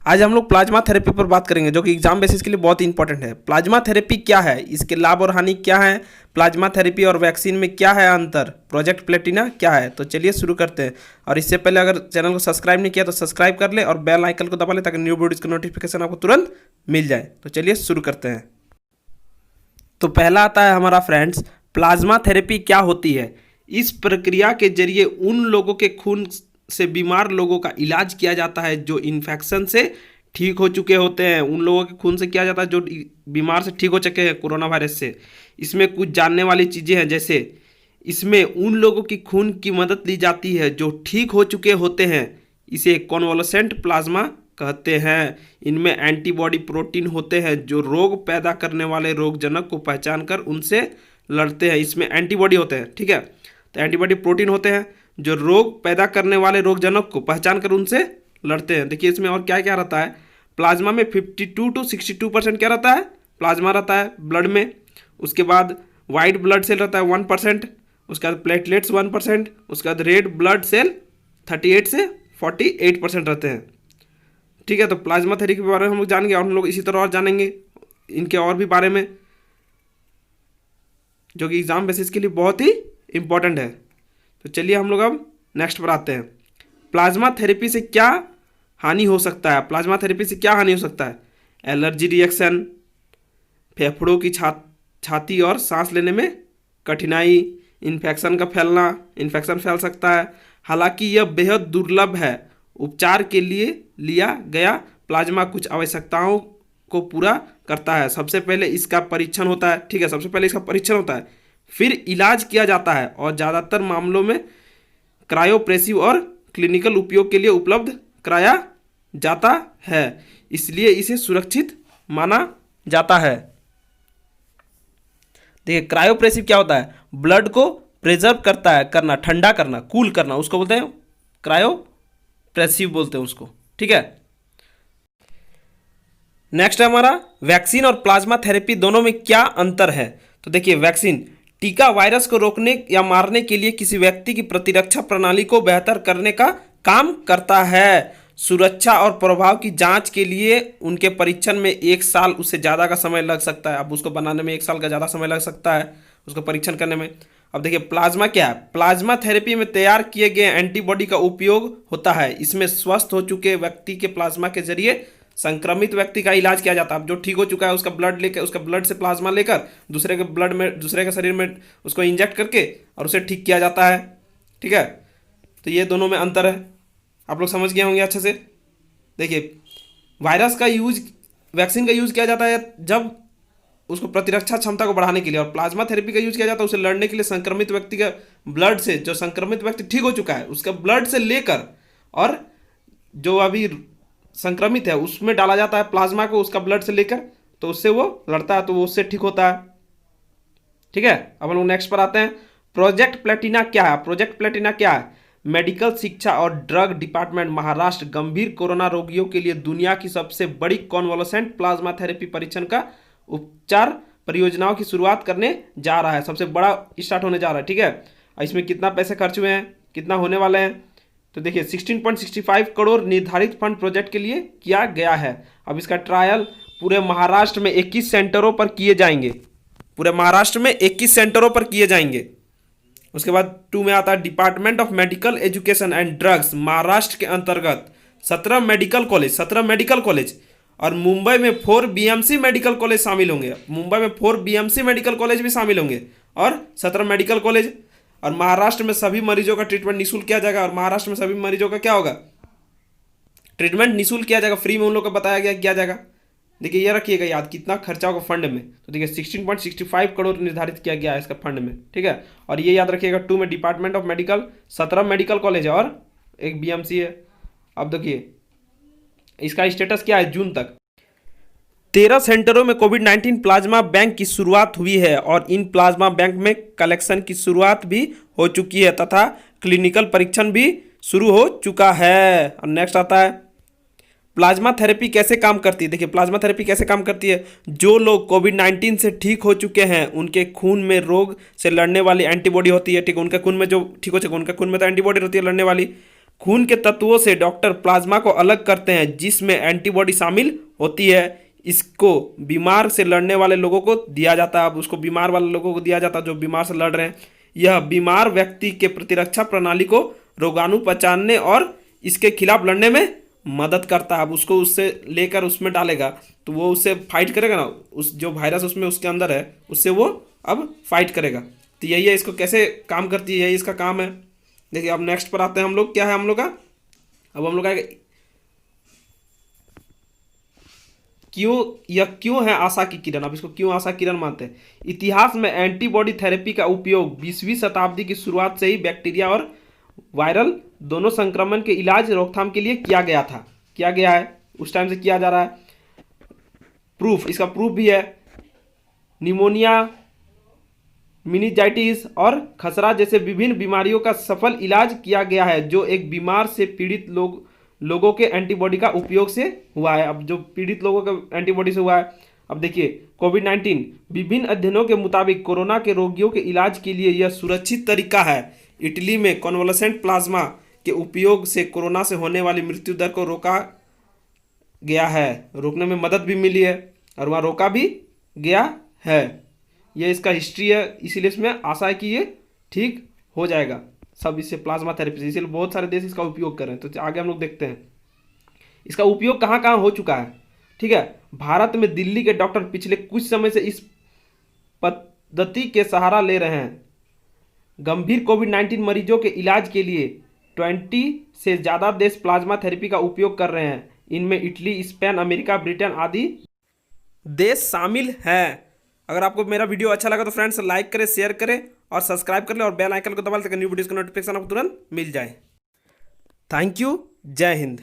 आज हम लोग प्लाज्मा थेरेपी पर बात करेंगे, जो कि एग्जाम बेसिस के लिए बहुत ही इंपॉर्टेंट है। प्लाज्मा थेरेपी क्या है, इसके लाभ और हानि क्या है, प्लाज्मा थेरेपी और वैक्सीन में क्या है अंतर, प्रोजेक्ट प्लेटिना क्या है। तो चलिए शुरू करते हैं। और इससे पहले अगर चैनल को सब्सक्राइब नहीं किया तो सब्सक्राइब कर ले और बेल आइकन को दबा ले ताकि न्यू वीडियोज़ का नोटिफिकेशन आपको तुरंत मिल जाए। तो चलिए शुरू करते हैं। तो पहला आता है हमारा फ्रेंड्स, प्लाज्मा थेरेपी क्या होती है। इस प्रक्रिया के जरिए उन लोगों के खून से बीमार लोगों का इलाज किया जाता है जो इन्फेक्शन से ठीक हो चुके होते हैं। उन लोगों के खून से किया जाता है जो बीमार से ठीक हो चुके हैं कोरोना वायरस से। इसमें कुछ जानने वाली चीज़ें हैं, जैसे इसमें उन लोगों की खून की मदद ली जाती है जो ठीक हो चुके होते हैं। इसे कॉन्वोलेसेंट प्लाज्मा कहते हैं। इनमें एंटीबॉडी प्रोटीन होते हैं जो रोग पैदा करने वाले रोगजनक को पहचान कर उनसे लड़ते हैं। इसमें एंटीबॉडी होते हैं, ठीक है। तो एंटीबॉडी प्रोटीन होते हैं जो रोग पैदा करने वाले रोगजनक को पहचान कर उनसे लड़ते हैं। देखिए इसमें और क्या क्या रहता है। प्लाज्मा में 52 to 62% क्या रहता है, प्लाज्मा रहता है ब्लड में। उसके बाद वाइट ब्लड सेल रहता है 1%। उसके बाद प्लेटलेट्स 1%। उसके बाद रेड ब्लड सेल 38 से 48% रहते हैं, ठीक है। तो प्लाज्मा थेरेपी के बारे में हम लोग जानेंगे और हम लोग इसी तरह और जानेंगे इनके और भी बारे में, जो कि एग्जाम बेसिस के लिए बहुत ही इंपॉर्टेंट है। तो चलिए हम लोग अब नेक्स्ट पर आते हैं। प्लाज्मा थेरेपी से क्या हानि हो सकता है। प्लाज्मा थेरेपी से क्या हानि हो सकता है। एलर्जी रिएक्शन, फेफड़ों की छाती और सांस लेने में कठिनाई, इन्फेक्शन का फैलना, इन्फेक्शन फैल सकता है। हालांकि यह बेहद दुर्लभ है। उपचार के लिए लिया गया प्लाज्मा कुछ आवश्यकताओं को पूरा करता है। सबसे पहले इसका परीक्षण होता है, ठीक है। सबसे पहले इसका परीक्षण होता है, फिर इलाज किया जाता है और ज़्यादातर मामलों में क्रायोप्रेसिव और क्लिनिकल उपयोग के लिए उपलब्ध कराया जाता है। इसलिए इसे सुरक्षित माना जाता है। देखिए क्रायोप्रेसिव क्या होता है, ब्लड को प्रिजर्व करता है, करना, ठंडा करना, कूल करना, उसको बोलते हैं क्रायोप्रेसिव बोलते हैं उसको, ठीक है। नेक्स्ट है हमारा वैक्सीन और प्लाज्मा थेरेपी दोनों में क्या अंतर है। तो देखिए वैक्सीन टीका वायरस को रोकने या मारने के लिए किसी व्यक्ति की प्रतिरक्षा प्रणाली को बेहतर करने का काम करता है। सुरक्षा और प्रभाव की जांच के लिए उनके परीक्षण में 1 साल उससे ज़्यादा का समय लग सकता है। अब उसको बनाने में 1 साल का ज़्यादा समय लग सकता है, उसको परीक्षण करने में। अब देखिए प्लाज्मा क्या है। प्लाज्मा थेरेपी में तैयार किए गए एंटीबॉडी का उपयोग होता है। इसमें स्वस्थ हो चुके व्यक्ति के प्लाज्मा के जरिए संक्रमित व्यक्ति का इलाज किया जाता है। अब जो ठीक हो चुका है उसका ब्लड लेकर, उसका ब्लड से प्लाज्मा लेकर दूसरे के ब्लड में, दूसरे के शरीर में उसको इंजेक्ट करके और उसे ठीक किया जाता है, ठीक है। तो ये दोनों में अंतर है, आप लोग समझ गए होंगे अच्छे से। देखिए वायरस का यूज, वैक्सीन का यूज किया जाता है जब उसको प्रतिरक्षा क्षमता को बढ़ाने के लिए, और प्लाज्मा थेरेपी का यूज किया जाता है उसे लड़ने के लिए। संक्रमित व्यक्ति का ब्लड से, जो संक्रमित व्यक्ति ठीक हो चुका है उसका ब्लड से लेकर और जो अभी संक्रमित है उसमें डाला जाता है प्लाज्मा को, उसका ब्लड से लेकर, तो उससे वो लड़ता है, तो वो उससे ठीक होता है, ठीक है। अब हम लोग नेक्स्ट पर आते हैं। प्रोजेक्ट प्लेटिना क्या है। प्रोजेक्ट प्लेटिना क्या है, मेडिकल शिक्षा और ड्रग डिपार्टमेंट महाराष्ट्र गंभीर कोरोना रोगियों के लिए दुनिया की सबसे बड़ी कॉन्वोलेसेंट प्लाज्मा थेरेपी परीक्षण का उपचार परियोजनाओं की शुरुआत करने जा रहा है। सबसे बड़ा स्टार्ट होने जा रहा है, ठीक है। इसमें कितना पैसे खर्च हुए हैं, कितना होने वाले हैं, तो देखिए 16.65 करोड़ निर्धारित फंड प्रोजेक्ट के लिए किया गया है। अब इसका ट्रायल पूरे महाराष्ट्र में 21 सेंटरों पर किए जाएंगे। पूरे महाराष्ट्र में 21 सेंटरों पर किए जाएंगे। उसके बाद 2 में आता है department of medical education and drugs. Maharashtra के अंतर्गत 17 मेडिकल कॉलेज और मुंबई में 4 बीएमसी मेडिकल कॉलेज शामिल होंगे। मुंबई में 4 बीएमसी मेडिकल कॉलेज भी शामिल होंगे और 17 मेडिकल कॉलेज। और महाराष्ट्र में सभी मरीजों का ट्रीटमेंट निःशुल्क किया जाएगा। और महाराष्ट्र में सभी मरीजों का क्या होगा, ट्रीटमेंट निःशुल्क किया जाएगा, फ्री में उन लोगों को बताया गया किया जाएगा। देखिए ये रखिएगा याद, कितना खर्चा होगा फंड में। तो देखिए 16.65 करोड़ निर्धारित किया गया है इसका फंड में, ठीक है। और ये याद रखिएगा 2 में department of medical, 17 medical college है और 1 बीएमसी है। अब देखिए इसका स्टेटस क्या है, जून तक 13 सेंटरों में कोविड-19 प्लाज्मा बैंक की शुरुआत हुई है और इन प्लाज्मा बैंक में कलेक्शन की शुरुआत भी हो चुकी है तथा क्लिनिकल परीक्षण भी शुरू हो चुका है। और नेक्स्ट आता है प्लाज्मा थेरेपी कैसे काम करती है। देखिए प्लाज्मा थेरेपी कैसे काम करती है, जो लोग कोविड-19 से ठीक हो चुके हैं उनके खून में रोग से लड़ने वाली एंटीबॉडी होती है, ठीक है। उनके खून में जो ठीक हो चुके उनके खून में तो एंटीबॉडी होती है लड़ने वाली। खून के तत्वों से डॉक्टर प्लाज्मा को अलग करते हैं जिसमें एंटीबॉडी शामिल होती है। इसको बीमार से लड़ने वाले लोगों को दिया जाता है। अब उसको बीमार वाले लोगों को दिया जाता है जो बीमार से लड़ रहे हैं। यह बीमार व्यक्ति के प्रतिरक्षा प्रणाली को रोगाणु पहचानने और इसके खिलाफ लड़ने में मदद करता है। अब उसको उससे लेकर उसमें डालेगा तो वो उससे फाइट करेगा ना, उस जो वायरस उसमें उसके अंदर है उससे वो अब फाइट करेगा। तो यही है, इसको कैसे काम करती है, यही इसका काम है। देखिए अब नेक्स्ट पर आते हैं हम लोग। क्या है हम लोग का, अब हम लोग का क्यों है आशा की किरण। अब इसको क्यों आशा किरण मानते हैं। इतिहास में एंटीबॉडी थेरेपी का उपयोग 20वीं शताब्दी की शुरुआत से ही बैक्टीरिया और वायरल दोनों संक्रमण के इलाज रोकथाम के लिए किया गया है, उस टाइम से किया जा रहा है। प्रूफ, इसका प्रूफ भी है। निमोनिया, मिनीजाइटिस और खसरा जैसे विभिन्न बीमारियों का सफल इलाज किया गया है जो एक बीमार से पीड़ित लोगों के एंटीबॉडी का उपयोग से हुआ है। अब जो पीड़ित लोगों के एंटीबॉडी से हुआ है। अब देखिए कोविड-19 विभिन्न अध्ययनों के मुताबिक कोरोना के रोगियों के इलाज के लिए यह सुरक्षित तरीका है। इटली में कॉन्वलेसेंट प्लाज्मा के उपयोग से कोरोना से होने वाली मृत्यु दर को रोका गया है, रोकने में मदद भी मिली है और वहाँ रोका भी गया है। ये इसका हिस्ट्री है, इसीलिए इसमें आशा है कि ये ठीक हो जाएगा सब इससे, प्लाज्मा थेरेपी से। इसीलिए बहुत सारे देश इसका उपयोग कर रहे हैं। तो आगे हम लोग देखते हैं इसका उपयोग कहाँ कहाँ हो चुका है। ठीक है, भारत में दिल्ली के डॉक्टर पिछले कुछ समय से इस पद्धति के सहारा ले रहे हैं। गंभीर कोविड-19 मरीजों के इलाज के लिए 20 से ज़्यादा देश प्लाज्मा थेरेपी का उपयोग कर रहे हैं। इनमें इटली, स्पेन, अमेरिका, ब्रिटेन आदि देश शामिल हैं। अगर आपको मेरा वीडियो अच्छा लगा तो फ्रेंड्स लाइक करें, शेयर करें और सब्सक्राइब कर लें और बेल आइकन को दबा लें ताकि न्यू वीडियोज़ का नोटिफिकेशन आपको तुरंत मिल जाए। थैंक यू, जय हिंद।